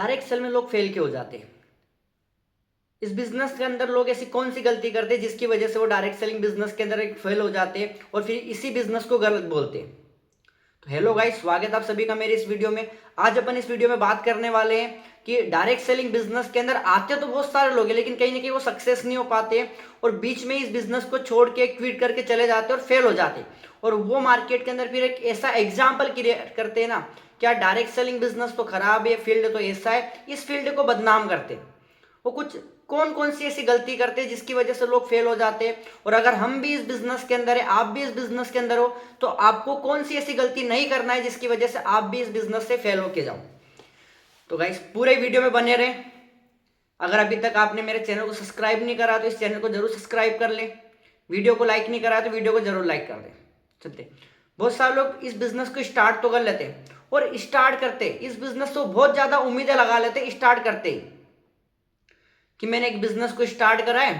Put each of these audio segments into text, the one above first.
Direct cell में लोग fail क्यों हो जाते हैं? इस बिजनेस के अंदर लोग ऐसी कौन सी गलती करते हैं जिसकी वजह से वो डायरेक्ट सेलिंग बिजनेस के अंदर एक फेल हो जाते हैं और फिर इसी बिजनेस को गलत बोलते हैं? तो हेलो गाइस, स्वागत आप सभी का मेरे इस वीडियो में। आज अपन इस वीडियो में बात करने वाले हैं कि डायरेक्ट सेलिंग बिजनेस के अंदर आते तो बहुत सारे लोग हैं, लेकिन कहीं ना कहीं वो सक्सेस नहीं हो पाते और बीच में इस बिजनेस को छोड़ के क्विट करके चले जाते और फेल हो जाते, और वो मार्केट के अंदर फिर एक ऐसा एग्जाम्पल क्रिएट करते हैं ना, क्या डायरेक्ट सेलिंग बिजनेस तो खराब है, फील्ड तो ऐसा है, इस फील्ड को बदनाम करते हैं। वो कुछ कौन कौन सी ऐसी गलती करते हैं जिसकी वजह से लोग फेल हो जाते हैं, और अगर हम भी इस बिजनेस के अंदर है, आप भी इस बिजनेस के अंदर हो, तो आपको कौन सी ऐसी गलती नहीं करना है जिसकी वजह से आप भी इस बिजनेस से फेल होके जाओ। तो गाइस, पूरे वीडियो में बने रहे। अगर अभी तक आपने मेरे चैनल को सब्सक्राइब नहीं करा तो इस चैनल को जरूर सब्सक्राइब कर ले। वीडियो को लाइक नहीं करा तो वीडियो को जरूर लाइक कर दे। चलते, बहुत सारे लोग इस बिजनेस को स्टार्ट तो कर लेते हैं, और स्टार्ट करते इस बिजनेस को बहुत ज्यादा उम्मीदें लगा लेते स्टार्ट करते ही, कि मैंने एक बिजनेस को स्टार्ट करा है,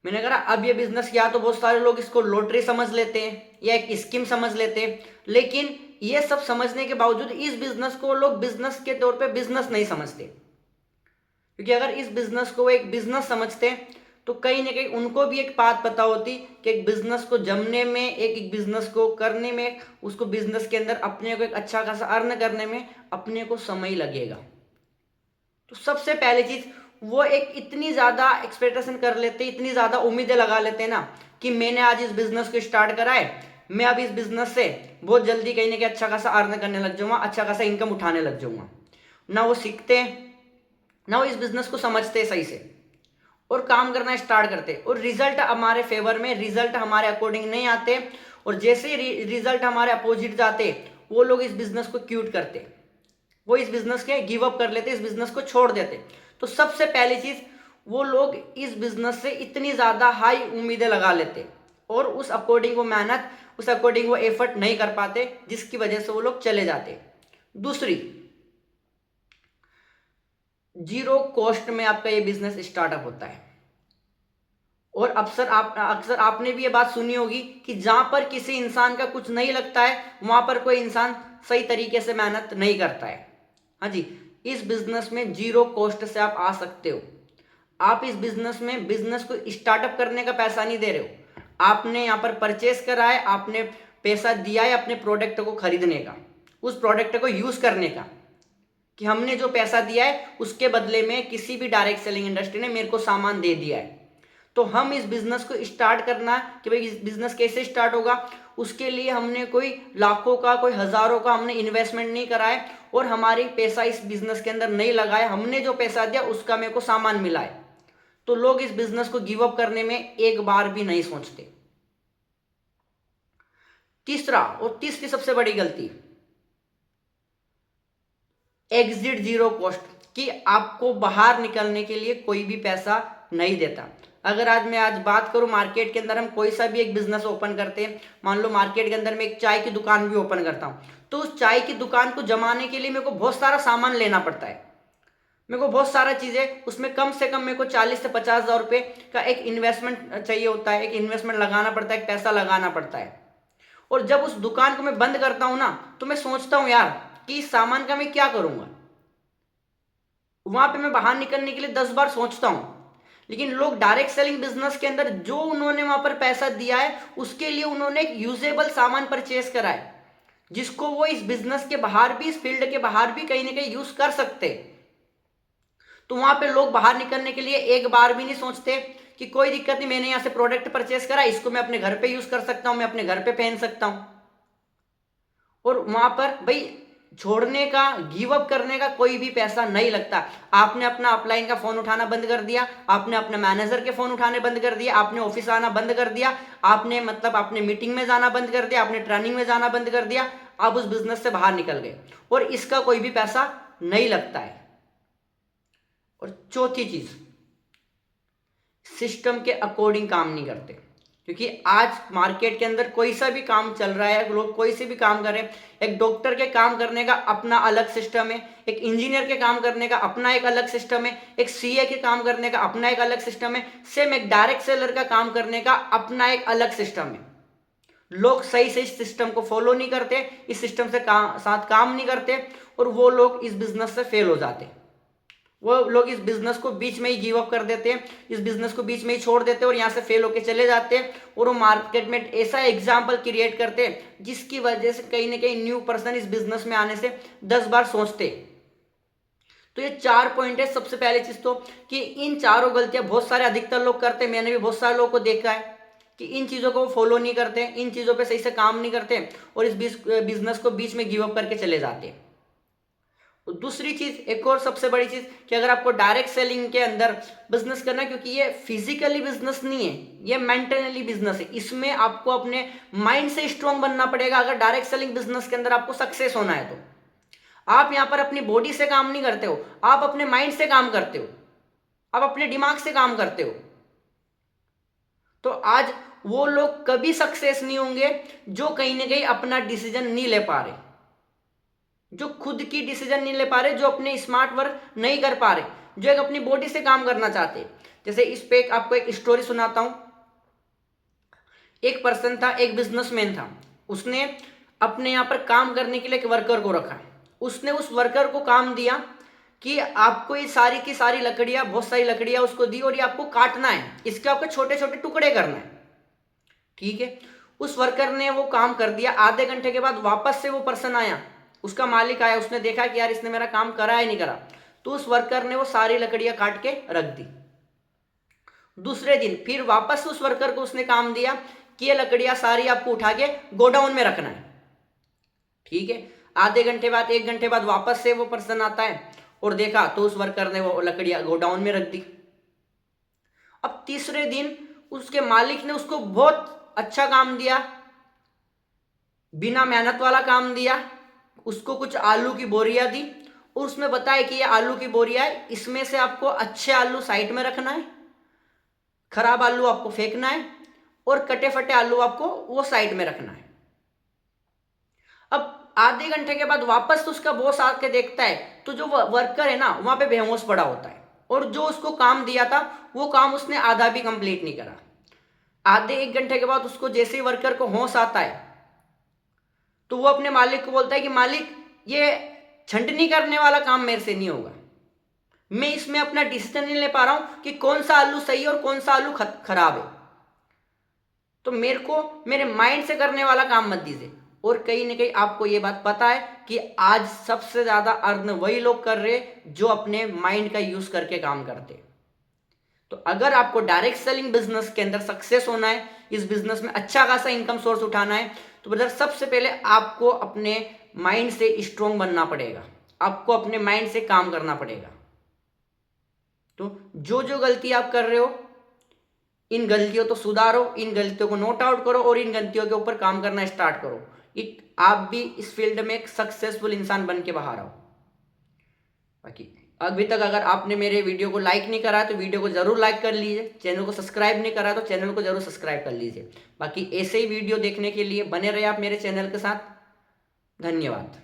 मैंने कहा अब ये बिजनेस, या तो बहुत सारे लोग इसको लॉटरी समझ लेते हैं या एक स्कीम समझ लेते हैं, लेकिन ये सब समझने के बावजूद इस बिजनेस को लोग बिजनेस के तौर पे बिजनेस नहीं समझते। क्योंकि अगर इस बिजनेस को वो एक बिजनेस समझते तो कहीं ना कहीं उनको भी एक बात पता होती कि एक बिजनेस को जमने में, एक बिजनेस को करने में, उसको बिजनेस के अंदर अपने को एक अच्छा खासा अर्न करने में अपने को समय लगेगा। तो सबसे पहली चीज, वो एक इतनी ज्यादा एक्सपेक्टेशन कर लेते, इतनी ज्यादा उम्मीदें लगा लेते हैं ना, कि मैंने आज इस बिजनेस को स्टार्ट करा है, मैं अब इस बिजनेस से बहुत जल्दी कहीं ना कहीं अच्छा खासा अर्न करने लग जाऊंगा, अच्छा खासा इनकम उठाने लग जाऊंगा। ना वो सीखते हैं, ना वो इस बिजनेस को समझते सही से, और काम करना स्टार्ट करते, और रिजल्ट हमारे फेवर में, रिजल्ट हमारे अकॉर्डिंग नहीं आते, और जैसे ही रिजल्ट हमारे अपोजिट जाते, वो लोग इस बिजनेस को क्यूट करते, वो इस बिजनेस के गिव अप कर लेते, इस बिजनेस को छोड़ देते। तो सबसे पहली चीज, वो लोग इस बिजनेस से इतनी ज्यादा हाई उम्मीदें लगा लेते और उस अकॉर्डिंग वो मेहनत, उस अकॉर्डिंग वो एफर्ट नहीं कर पाते, जिसकी वजह से वो लोग चले जाते। दूसरी, जीरो कॉस्ट में आपका ये बिजनेस स्टार्टअप होता है, और अक्सर आपने भी ये बात सुनी होगी कि जहां पर किसी इंसान का कुछ नहीं लगता है, वहां पर कोई इंसान सही तरीके से मेहनत नहीं करता है। हाँ जी, इस बिजनेस में जीरो कॉस्ट से आप आ सकते हो। आप इस बिजनेस में बिजनेस को स्टार्टअप करने का पैसा नहीं दे रहे हो, आपने यहाँ पर परचेस करा है, आपने पैसा दिया है अपने प्रोडक्ट को खरीदने का, उस प्रोडक्ट को यूज करने का, कि हमने जो पैसा दिया है उसके बदले में किसी भी डायरेक्ट सेलिंग इंडस्ट्री ने मेरे को सामान दे दिया है। तो हम इस बिजनेस को स्टार्ट करना, कि भाई इस बिजनेस कैसे स्टार्ट होगा, उसके लिए हमने कोई लाखों का, कोई हजारों का हमने इन्वेस्टमेंट नहीं करा है, और हमारी पैसा इस बिजनेस के अंदर नहीं लगा है, हमने जो पैसा दिया उसका मेरे को सामान मिला है। तो लोग इस बिजनेस को गिव अप करने में एक बार भी नहीं सोचते। तीसरा, और तीसरी सबसे बड़ी गलती, एग्जिट जीरो कॉस्ट, कि आपको बाहर निकलने के लिए कोई भी पैसा नहीं देता। अगर आज बात करूं, मार्केट के अंदर हम कोई सा भी एक बिजनेस ओपन करते हैं, मान लो मार्केट के अंदर मैं एक चाय की दुकान भी ओपन करता हूं, तो उस चाय की दुकान को जमाने के लिए मेरे को बहुत सारा सामान लेना पड़ता है, मेरे को बहुत सारा चीजें, उसमें कम से कम मेरे को 40 से 50 हज़ार रुपए का एक इन्वेस्टमेंट चाहिए होता है, एक इन्वेस्टमेंट लगाना पड़ता है, एक पैसा लगाना पड़ता है। और जब उस दुकान को मैं बंद करता हूं ना, तो मैं सोचता हूं यार कि इस सामान का मैं क्या करूंगा, वहां पे मैं बाहर निकलने के लिए 10 बार सोचता हूं। लेकिन लोग डायरेक्ट सेलिंग बिजनेस के अंदर जो उन्होंने वहां पर पैसा दिया है, उसके लिए उन्होंने एक यूजेबल सामान परचेस करा है, जिसको वो इस बिजनेस के बाहर भी, इस फील्ड के बाहर भी कहीं ना कहीं यूज कर सकते। तो वहां पे लोग बाहर निकलने के लिए एक बार भी नहीं सोचते कि कोई दिक्कत नहीं, मैंने यहां से प्रोडक्ट परचेस करा, इसको मैं अपने घर पे यूज कर सकता हूं, मैं अपने घर पे पहन सकता हूं। और वहां पर भाई छोड़ने का, गिव अप करने का कोई भी पैसा नहीं लगता। आपने अपना अपलाइन का फोन उठाना बंद कर दिया, आपने अपने मैनेजर के फोन उठाने बंद कर दिया, आपने ऑफिस आना बंद कर दिया, आपने आपने मीटिंग में जाना बंद कर दिया, आपने ट्रेनिंग में जाना बंद कर दिया, आप उस बिजनेस से बाहर निकल गए, और इसका कोई भी पैसा नहीं लगता है। और चौथी चीज, सिस्टम के अकॉर्डिंग काम नहीं करते। क्योंकि आज मार्केट के अंदर कोई सा भी काम चल रहा है, लोग कोई से भी काम कर रहे हैं, एक डॉक्टर के काम करने का अपना अलग सिस्टम है, एक इंजीनियर के काम करने का अपना एक अलग सिस्टम है, एक सीए के काम करने का अपना एक अलग सिस्टम है, सेम एक डायरेक्ट सेलर का काम करने का अपना एक अलग सिस्टम है। लोग सही से इस सिस्टम को फॉलो नहीं करते, इस सिस्टम से साथ काम नहीं करते, और वो लोग इस बिजनेस से फेल हो जाते हैं। वो लोग इस बिजनेस को बीच में ही गिव अप कर देते हैं, इस बिजनेस को बीच में ही छोड़ देते हैं और यहाँ से फेल होके चले जाते हैं, और वो मार्केट में ऐसा एग्जाम्पल क्रिएट करते हैं जिसकी वजह से कहीं ना कहीं न्यू पर्सन इस बिजनेस में आने से 10 बार सोचते। तो ये 4 पॉइंट है। सबसे पहली चीज तो कि इन चारों गलतियां बहुत सारे अधिकतर लोग करते हैं, मैंने भी बहुत सारे लोगों को देखा है कि इन चीजों को फॉलो नहीं करते, इन चीजों पे सही से काम नहीं करते और इस बिजनेस को बीच में गिव अप करके चले जाते हैं। और दूसरी चीज, एक और सबसे बड़ी चीज, कि अगर आपको डायरेक्ट सेलिंग के अंदर बिजनेस करना है, क्योंकि ये फिजिकली बिजनेस नहीं है, ये मेंटली बिजनेस है, इसमें आपको अपने माइंड से स्ट्रांग बनना पड़ेगा। अगर डायरेक्ट सेलिंग बिजनेस के अंदर आपको सक्सेस होना है तो आप यहां पर अपनी बॉडी से काम नहीं करते हो, आप अपने माइंड से काम करते हो, आप अपने दिमाग से काम करते हो। तो आज वो लोग कभी सक्सेस नहीं होंगे जो कहीं ना कहीं अपना डिसीजन नहीं ले पा रहे, जो खुद की डिसीजन नहीं ले पा रहे, जो अपने स्मार्ट वर्क नहीं कर पा रहे, जो एक अपनी बॉडी से काम करना चाहते। जैसे इस पे आपको एक स्टोरी सुनाता हूं। एक पर्सन था, एक बिजनेसमैन था, उसने अपने यहां पर काम करने के लिए एक वर्कर को रखा। उसने उस वर्कर को काम दिया कि आपको ये सारी की सारी लकड़ियां, बहुत सारी लकड़ियां उसको दी और ये आपको काटना है, इसके आपको छोटे छोटे टुकड़े करना है। ठीक है, उस वर्कर ने वो काम कर दिया। आधे घंटे के बाद वापस से वो पर्सन आया, उसका मालिक आया, उसने देखा कि यार इसने मेरा काम करा है नहीं करा, तो उस वर्कर ने वो सारी लकड़ियां काट के रख दी। दूसरे दिन फिर वापस उस वर्कर को उसने काम दिया कि ये लकड़ियां सारी आपको उठा के गोडाउन में रखना है। ठीक है, आधे घंटे बाद, 1 घंटे बाद वापस से वो पर्सन आता है और देखा तो उस वर्कर ने वो लकड़ियां गोडाउन में रख दी। अब तीसरे दिन उसके मालिक ने उसको बहुत अच्छा काम दिया, बिना मेहनत वाला काम दिया, उसको कुछ आलू की बोरियां दी और उसमें बताया कि ये आलू की बोरियां है, इसमें से आपको अच्छे आलू साइड में रखना है, खराब आलू आपको फेंकना है और कटे फटे आलू आपको वो साइड में रखना है। अब आधे घंटे के बाद वापस तो उसका बॉस आके देखता है तो जो वर्कर है ना वहां पे बेहोश पड़ा होता है और जो उसको काम दिया था वो काम उसने आधा भी कंप्लीट नहीं करा। आधे 1 घंटे के बाद उसको जैसे ही वर्कर को होश आता है तो वो अपने मालिक को बोलता है कि मालिक, ये छंटनी करने वाला काम मेरे से नहीं होगा, मैं इसमें अपना डिसीजन नहीं ले पा रहा हूं कि कौन सा आलू सही है और कौन सा आलू खराब है, तो मेरे को मेरे माइंड से करने वाला काम मत दीजिए। और कहीं ना कहीं आपको ये बात पता है कि आज सबसे ज्यादा अर्न वही लोग कर रहे जो अपने माइंड का यूज करके काम करते। तो अगर आपको डायरेक्ट सेलिंग बिजनेस के अंदर सक्सेस होना है, इस बिजनेस में अच्छा खासा इनकम सोर्स उठाना है, तो ब्रदर सबसे पहले आपको अपने माइंड से स्ट्रांग बनना पड़ेगा, आपको अपने माइंड से काम करना पड़ेगा। तो जो जो गलती आप कर रहे हो इन गलतियों तो सुधारो, इन गलतियों को नोट आउट करो और इन गलतियों के ऊपर काम करना स्टार्ट करो। आप भी इस फील्ड में एक सक्सेसफुल इंसान बन के बाहर आओ। बाकी अभी तक अगर आपने मेरे वीडियो को लाइक नहीं करा तो वीडियो को जरूर लाइक कर लीजिए, चैनल को सब्सक्राइब नहीं करा तो चैनल को जरूर सब्सक्राइब कर लीजिए। बाकी ऐसे ही वीडियो देखने के लिए बने रहे आप मेरे चैनल के साथ। धन्यवाद।